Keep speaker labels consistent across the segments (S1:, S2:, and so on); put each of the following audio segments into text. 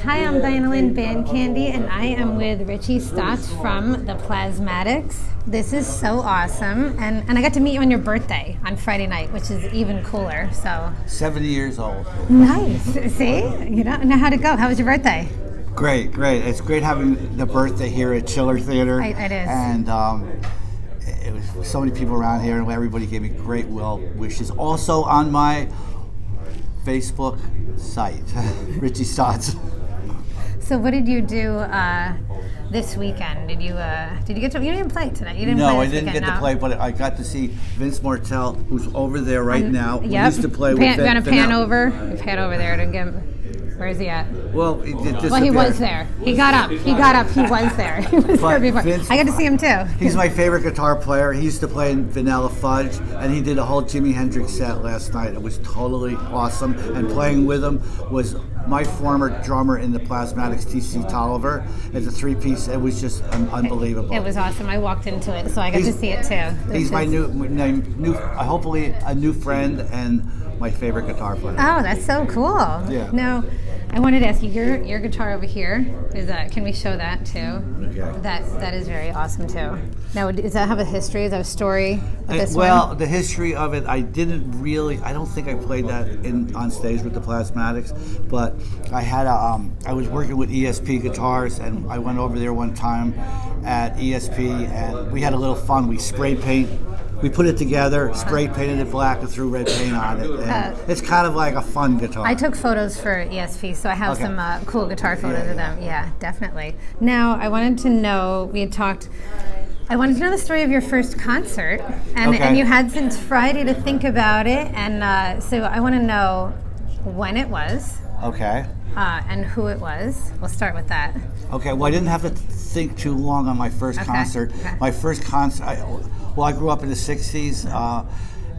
S1: Hi, I'm Diana Lynn Band Candy, and I am with Richie Stotts from the Plasmatics. This is so awesome, and I got to meet you on your birthday on Friday night, which is even cooler. So
S2: 70 years old.
S1: nice. See, you don't know how to go. How was your birthday?
S2: Great. It's great having the birthday here at Chiller Theater.
S1: It is.
S2: And it was so many people around here, and everybody gave me great well wishes. Also on my Facebook site, Richie Stotts.
S1: So what did you do this weekend? Did you get to? You didn't play tonight. You didn't.
S2: No,
S1: play
S2: I
S1: this
S2: didn't
S1: weekend,
S2: get to play, but I got to see Vince Martell, who's over there right now.
S1: Yep.
S2: We used to play with
S1: We're gonna pan over. Pan over there to get him. Where is he at?
S2: Well, he
S1: was there. He got up. He was there. He was there before. I got to see him too.
S2: He's my favorite guitar player. He used to play in Vanilla Fudge, and he did a whole Jimi Hendrix set last night. It was totally awesome. And playing with him was my former drummer in the Plasmatics, T.C. Tolliver. It's a three-piece. It was just unbelievable.
S1: It was awesome. I walked into it, so I got to see it too.
S2: He's my new, hopefully a new friend and my favorite guitar player.
S1: Oh, that's so cool.
S2: Yeah.
S1: Now, I wanted to ask you, your guitar over here, can we show that too?
S2: Okay.
S1: That is very awesome too. Now, does that have a history? Is that a story of this
S2: one? The history of it, I don't think I played that on stage with the Plasmatics, but I was working with ESP guitars, and I went over there one time at ESP, and we had a little fun. We spray paint. We put it together, spray painted it black, and threw red paint on it. And it's kind of like a fun guitar.
S1: I took photos for ESP, so I have some cool guitar photos of them. Yeah, definitely. Now, I wanted to know, I wanted to know the story of your first concert, and you had since Friday to think about it, and so I want to know when it was.
S2: Okay.
S1: And who it was. We'll start with that.
S2: Okay, well, I didn't have to think too long on my first concert.
S1: Okay.
S2: My first concert, I grew up in the 60s,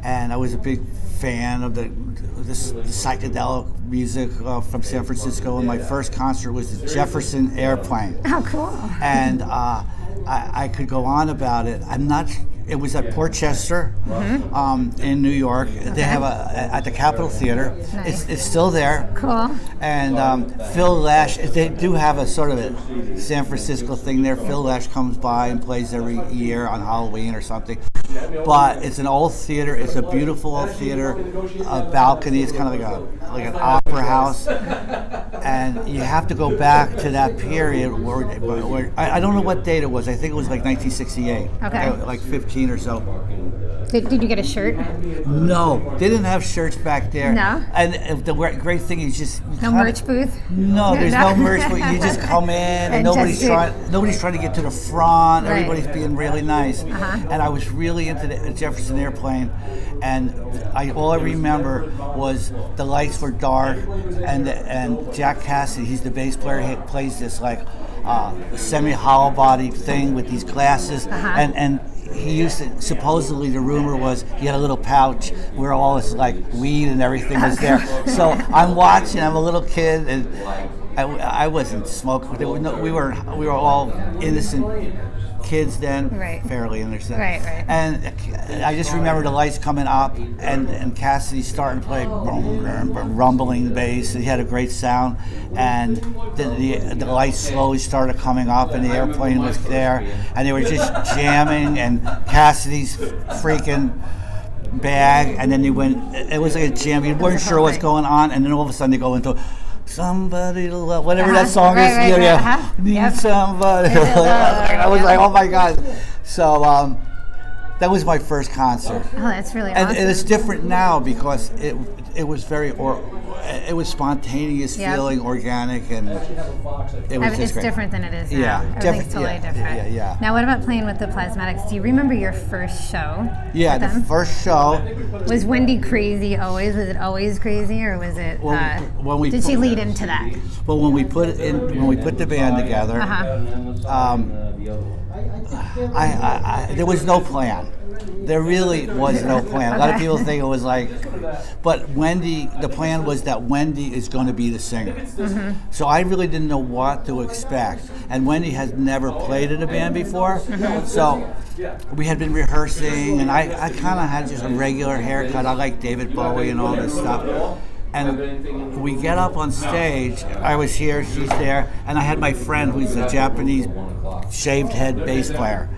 S2: and I was a big fan of the psychedelic music from San Francisco, and my first concert was the Jefferson Airplane.
S1: Oh, cool.
S2: And I could go on about it. It was at Portchester in New York. Okay. They have at the Capitol Theater.
S1: Nice.
S2: It's still there.
S1: Cool.
S2: And Phil Lash, they do have a sort of a San Francisco thing there. Phil Lash comes by and plays every year on Halloween or something. But it's an old theater. It's a beautiful old theater. A balcony. It's kind of like an opera house. And you have to go back to that period where I don't know what date it was. I think it was like 1968.
S1: Okay.
S2: Like 15 or so.
S1: Did you get a shirt?
S2: No, they didn't have shirts back there.
S1: No.
S2: And the great thing is just
S1: merch booth.
S2: No, there's no merch booth. You just come in, and nobody's trying to get to the front. Right. Everybody's being really nice. And I was really into the Jefferson Airplane, and all I remember was the lights were dark, and Jack Cassidy, he's the bass player, he plays this like semi-hollow body thing with these glasses, and he used to, supposedly the rumor was he had a little pouch where all his like weed and everything was there. So I'm watching, I'm a little kid, and I wasn't smoking. We were all innocent kids then, fairly innocent.
S1: Right.
S2: And I just remember the lights coming up, and Cassidy starting to play rumbling bass, and he had a great sound, and then the lights slowly started coming up, and the airplane was there, and they were just jamming, and Cassidy's freaking bag, and then it was like a jam, you weren't sure what's going on, and then all of a sudden they go into somebody to love, whatever that song is. Need somebody. I was like, oh my God. So that was my first concert.
S1: Oh, that's really awesome.
S2: And it's different now because it was it was spontaneous feeling, organic, and it was just great.
S1: Different than it is now.
S2: Yeah,
S1: everything's totally different.
S2: Yeah.
S1: Now, what about playing with the Plasmatics? Do you remember your first show?
S2: Yeah, the first show.
S1: Was Wendy crazy always? Was it always crazy, or was it? Did she lead into that?
S2: Well, when we put the band together, there was no plan. There really was no plan. A lot of people think it was like, but Wendy, the plan was that Wendy is going to be the singer. So I really didn't know what to expect. And Wendy has never played in a band before. So we had been rehearsing, and I kind of had just a regular haircut. I like David Bowie and all this stuff. And we get up on stage. I was here, she's there, and I had my friend who's a Japanese shaved head bass player.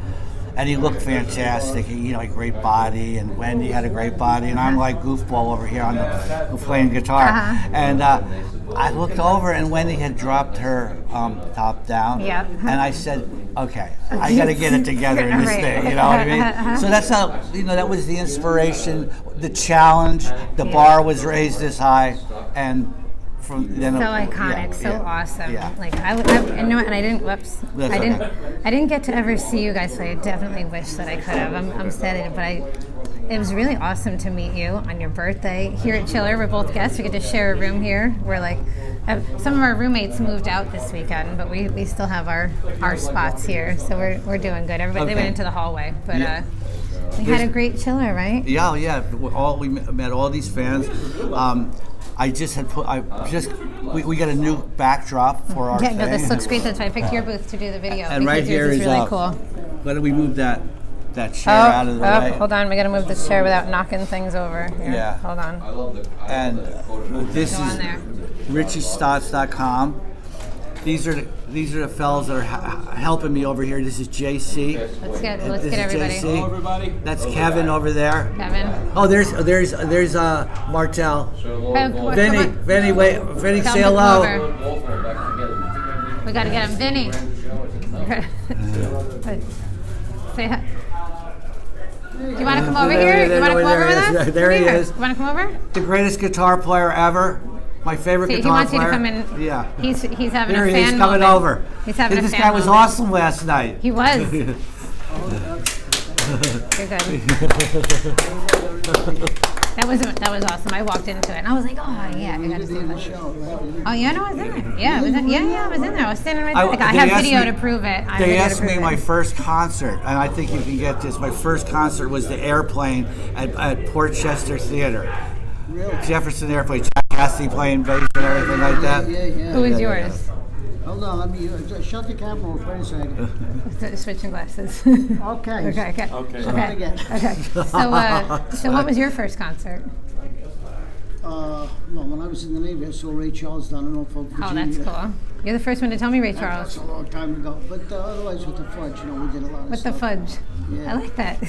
S2: And he looked fantastic. He had a great body, and Wendy had a great body, and I'm like goofball over here playing guitar. And I looked over, and Wendy had dropped her top down.
S1: Yep.
S2: And I said, "Okay, I got to get it together in this thing." You know what I mean? So that's how that was the inspiration, the challenge. The bar was raised this high, and. From then
S1: so iconic, awesome.
S2: Yeah.
S1: Like I didn't get to ever see you guys play. I definitely wish that I could have. I'm sad, but it was really awesome to meet you on your birthday here at Chiller. We're both guests. We get to share a room here. We're like, some of our roommates moved out this weekend, but we still have our spots here, so we're doing good. Everybody they went into the hallway, but we had a great Chiller, right?
S2: Yeah. We met all these fans. We got a new backdrop for our thing.
S1: No, this looks great. That's why I picked your booth to do the video.
S2: And right here is
S1: really cool.
S2: Why don't we move that chair out of the way?
S1: Hold on, we got to move this chair without knocking things over. Here.
S2: Yeah.
S1: Hold on.
S2: And this is RichieStotts.com. These are the fellows that are helping me over here. This is JC.
S1: Let's get everybody.
S2: JC. Hello, everybody. That's Kevin over there.
S1: Kevin.
S2: Oh, there's Martell. Vinny, say hello.
S1: We gotta get him, Vinny. Say hi. Do you want to come over here? You want to come over with us?
S2: There he is.
S1: You want to come over?
S2: The greatest guitar player ever. My favorite guitar player.
S1: He wants you to come in.
S2: Yeah.
S1: He's having
S2: Here
S1: a fan
S2: he's coming
S1: moment.
S2: over.
S1: He's having a fan
S2: This guy was
S1: moment.
S2: awesome last night.
S1: He was. You're good. That was awesome. I walked into it and I was like, oh yeah, I got to see that. Oh yeah, no, I was in there. Yeah, I was in there. I was standing right there. I have video to prove it.
S2: They asked me my first concert, and I think you can get this. My first concert was the Airplane at Portchester Theater. Really? Jefferson Airplane, Jack Cassidy playing bass and everything like that.
S1: Yeah. Who was yours?
S3: Hold on, let me shut the camera off for a second.
S1: Switching glasses.
S3: Okay.
S1: Okay. So what was your first concert?
S3: Well, when I was in the Navy, I saw Ray Charles down in Norfolk, Virginia.
S1: Oh, that's cool. You're the first one to tell me Ray Charles.
S3: That's a long time ago. But otherwise, with the Fudge, we did a lot of
S1: with
S3: stuff.
S1: The Fudge.
S3: Yeah.
S1: I like that.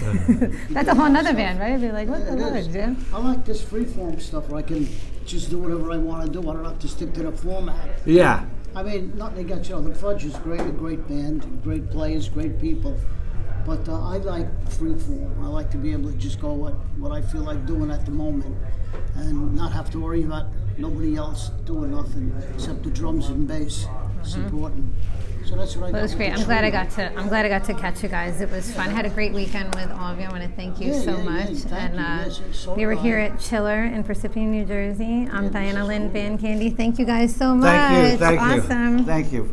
S1: That's a whole nother band, right? I'd be like, what the Fudge, yeah?
S3: I like this freeform stuff where I can just do whatever I want to do. I don't have to stick to the format.
S2: Yeah.
S3: I mean, nothing against, the Fudge is great, a great band, great players, great people. But I like freeform. I like to be able to just go what I feel like doing at the moment and not have to worry about nobody else doing nothing except the drums and bass supporting. So that's what I got.
S1: It was great. I'm glad I got to catch you guys. It was fun. I had a great weekend with all of you. I want to thank you so much. We were here at Chiller in Parsippany, New Jersey. I'm Diana Lynn Van Candy. Thank you guys so much.
S2: Thank you.
S1: Awesome.
S2: Thank you.